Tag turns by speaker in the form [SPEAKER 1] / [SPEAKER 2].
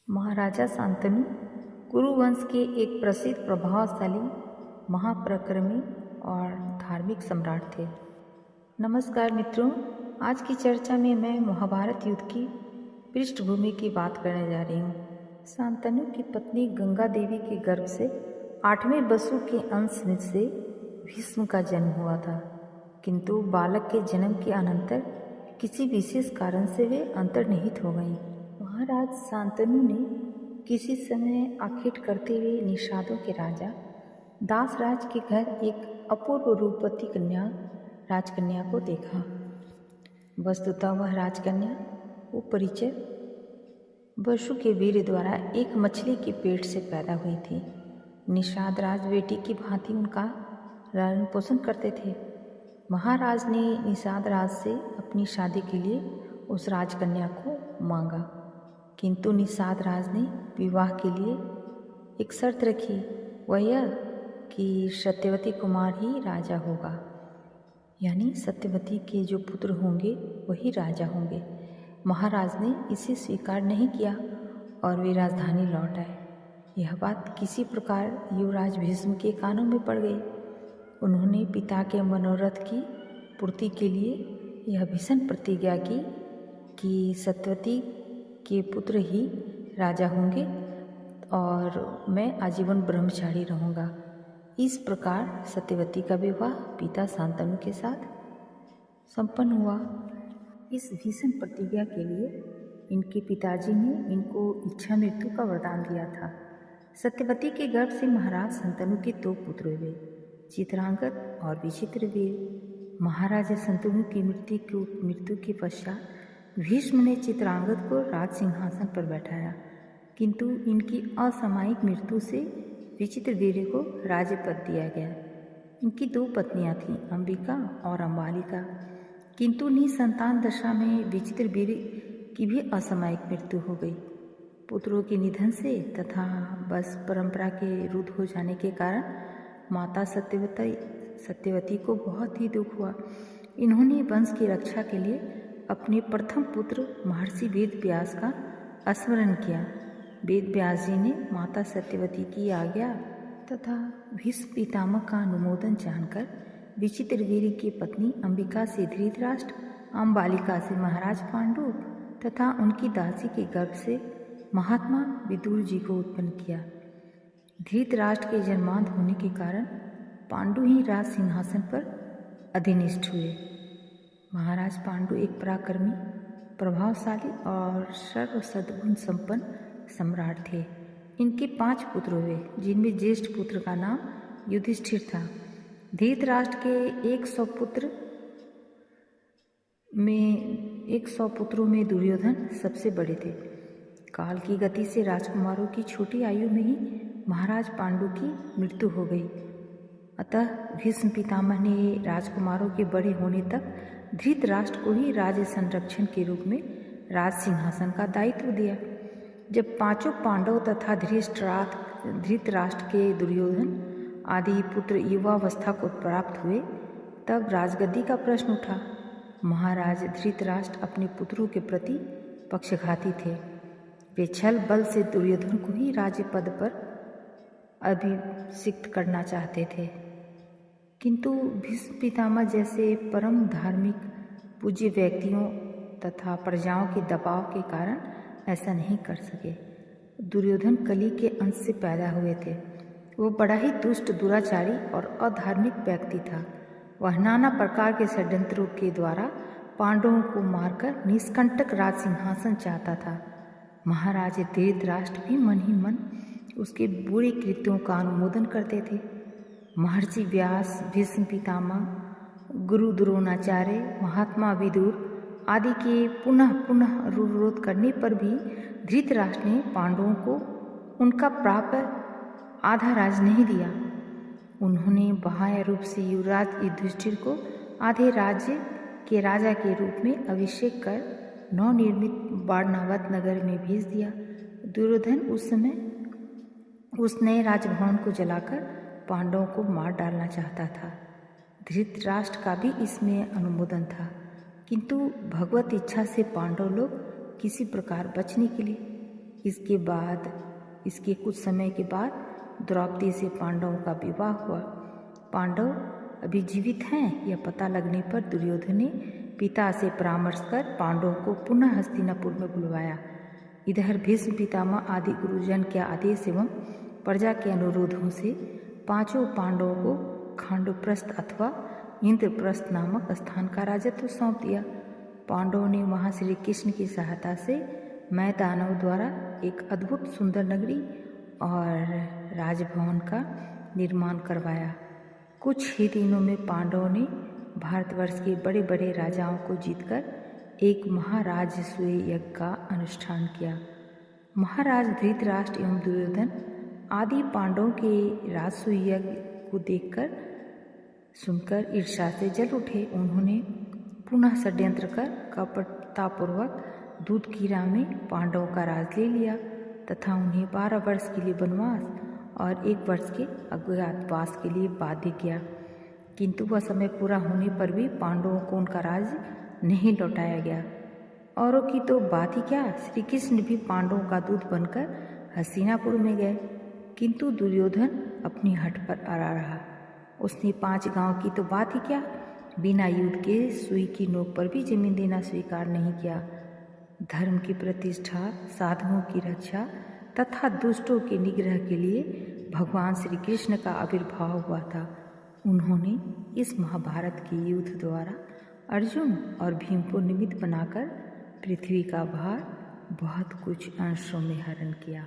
[SPEAKER 1] महाराजा शांतनु कुरुवंश के एक प्रसिद्ध प्रभावशाली महापराक्रमी और धार्मिक सम्राट थे। नमस्कार मित्रों, आज की चर्चा में मैं महाभारत युद्ध की पृष्ठभूमि की बात करने जा रही हूँ। शांतनु की पत्नी गंगा देवी के गर्भ से 8वें वसु के अंश से भीष्म का जन्म हुआ था, किंतु बालक के जन्म के अनंतर किसी विशेष कारण से वे अंतर्निहित हो गईं। महाराज शांतनु ने किसी समय आखेट करते हुए निषादों के राजा दासराज के घर एक अपूर्व रूपवती राजकन्या को देखा। वस्तुतः वह राजकन्या वो परिचय वसु के वीर द्वारा एक मछली के पेट से पैदा हुई थी। निषाद राज बेटी की भांति उनका लालन पोषण करते थे। महाराज ने निषाद राज से अपनी शादी के लिए उस राजकन्या को मांगा, किंतु निषाद राज ने विवाह के लिए एक शर्त रखी, वह यह कि सत्यवती कुमार ही राजा होगा, यानी सत्यवती के जो पुत्र होंगे वही राजा होंगे। महाराज ने इसे स्वीकार नहीं किया और वे राजधानी लौट आए। यह बात किसी प्रकार युवराज भीष्म के कानों में पड़ गई। उन्होंने पिता के मनोरथ की पूर्ति के लिए यह भीषण प्रतिज्ञा की कि सत्यवती के पुत्र ही राजा होंगे और मैं आजीवन ब्रह्मचारी रहूँगा। इस प्रकार सत्यवती का विवाह पिता शांतनु के साथ संपन्न हुआ। इस भीषण प्रतिज्ञा के लिए इनके पिताजी ने इनको इच्छा मृत्यु का वरदान दिया था। सत्यवती के गर्भ से महाराज शांतनु के 2 पुत्र हुए, चित्रांगद और विचित्रवीर्य। महाराजा शांतनु की मृत्यु के पश्चात भीष्म ने चित्रांगद को राज सिंहासन पर बैठाया, किंतु इनकी असामयिक मृत्यु से विचित्रवीर्य को राज्य पद दिया गया। इनकी 2 पत्नियां थीं, अंबिका और अंबालिका, किंतु निसंतान दशा में विचित्रवीर्य की भी असामयिक मृत्यु हो गई। पुत्रों के निधन से तथा वंश परंपरा के रुद्ध हो जाने के कारण माता सत्यवती को बहुत ही दुख हुआ। इन्होंने वंश की रक्षा के लिए अपने प्रथम पुत्र महर्षि वेद व्यास का स्मरण किया। वेद व्यास जी ने माता सत्यवती की आज्ञा तथा भीष्म पितामह का अनुमोदन जानकर विचित्रवीर्य की पत्नी अंबिका से धृतराष्ट्र, अंबालिका से महाराज पांडु तथा उनकी दासी के गर्भ से महात्मा विदुर जी को उत्पन्न किया। धृतराष्ट्र के जन्मांध होने के कारण पांडु ही राज सिंहासन पर अधिनिष्ठ हुए। महाराज पांडु एक पराक्रमी, प्रभावशाली और सर्व सद्गुण संपन्न सम्राट थे। इनके 5 पुत्र हुए, जिनमें ज्येष्ठ पुत्र का नाम युधिष्ठिर था। धृतराष्ट्र के 100 पुत्रों में दुर्योधन सबसे बड़े थे। काल की गति से राजकुमारों की छोटी आयु में ही महाराज पांडु की मृत्यु हो गई। अतः भीष्म पितामह ने राजकुमारों के बड़े होने तक धृतराष्ट्र को ही राज्य संरक्षण के रूप में राज सिंहासन का दायित्व दिया। जब 5 पांडव तथा धृतराष्ट्र के दुर्योधन आदि पुत्र युवावस्था को प्राप्त हुए, तब राजगद्दी का प्रश्न उठा। महाराज धृतराष्ट्र अपने पुत्रों के प्रति पक्षघाती थे। वे छल बल से दुर्योधन को ही राज्य पद पर अभिषिक्त करना चाहते थे, किंतु भीष्म पितामह जैसे परम धार्मिक पूज्य व्यक्तियों तथा प्रजाओं के दबाव के कारण ऐसा नहीं कर सके। दुर्योधन कली के अंश से पैदा हुए थे। वो बड़ा ही दुष्ट, दुराचारी और अधार्मिक व्यक्ति था। वह नाना प्रकार के षड्यंत्रों के द्वारा पांडवों को मारकर निष्कंटक राज सिंहासन चाहता था। महाराज धृतराष्ट्र भी मन ही मन उसके बुरे कृत्यों का अनुमोदन करते थे। महर्षि व्यास, भीष्म पितामह, गुरु द्रोणाचार्य, महात्मा विदुर आदि के पुनः पुनः अनुरोध करने पर भी धृतराष्ट्र ने पांडवों को उनका प्राप्त आधा राज नहीं दिया। उन्होंने बाह्य रूप से युवराज युधिष्ठिर को आधे राज्य के राजा के रूप में अभिषेक कर नवनिर्मित वारणावत नगर में भेज दिया। दुर्योधन उस समय उस नए राजभवन को जलाकर पांडवों को मार डालना चाहता था। धृतराष्ट्र का भी इसमें अनुमोदन था, किंतु भगवत इच्छा से पांडव लोग किसी प्रकार बच निकले। इसके कुछ समय के बाद द्रौपदी से पांडवों का विवाह हुआ। पांडव अभी जीवित हैं यह पता लगने पर दुर्योधन ने पिता से परामर्श कर पांडवों को पुनः हस्तिनापुर में बुलवाया। इधर भीष्म पितामह आदि गुरुजन के आदेश एवं प्रजा के अनुरोधों से पांचों पांडवों को खांडवप्रस्थ अथवा इंद्रप्रस्थ नामक स्थान का राजत्व सौंप दिया। पांडवों ने वहां श्री कृष्ण की सहायता से मैं दानव द्वारा एक अद्भुत सुंदर नगरी और राजभवन का निर्माण करवाया। कुछ ही दिनों में पांडवों ने भारतवर्ष के बड़े बड़े राजाओं को जीतकर एक महाराजसूय यज्ञ का अनुष्ठान किया। महाराज धृतराष्ट्र एवं दुर्योधन आदि पांडवों के राजसूय यज्ञ को देखकर सुनकर ईर्ष्या से जल उठे। उन्होंने पुनः षड्यंत्र कर कपटतापूर्वक दूधकीरा में पांडवों का राज ले लिया तथा उन्हें 12 वर्ष के लिए वनवास और 1 वर्ष के अज्ञातवास के लिए बाध्य किया। किंतु वह समय पूरा होने पर भी पांडवों को उनका राज्य नहीं लौटाया गया। औरों की तो बात ही क्या, श्री कृष्ण भी पांडवों का दूत बनकर हस्तिनापुर में गए, किंतु दुर्योधन अपनी हट पर अड़ा रहा। उसने 5 गांव की तो बात ही क्या, बिना युद्ध के सुई की नोक पर भी जमीन देना स्वीकार नहीं किया। धर्म की प्रतिष्ठा, साधुओं की रक्षा तथा दुष्टों के निग्रह के लिए भगवान श्री कृष्ण का आविर्भाव हुआ था। उन्होंने इस महाभारत के युद्ध द्वारा अर्जुन और भीम को निमित्त बनाकर पृथ्वी का भार बहुत कुछ अंशों में हरण किया।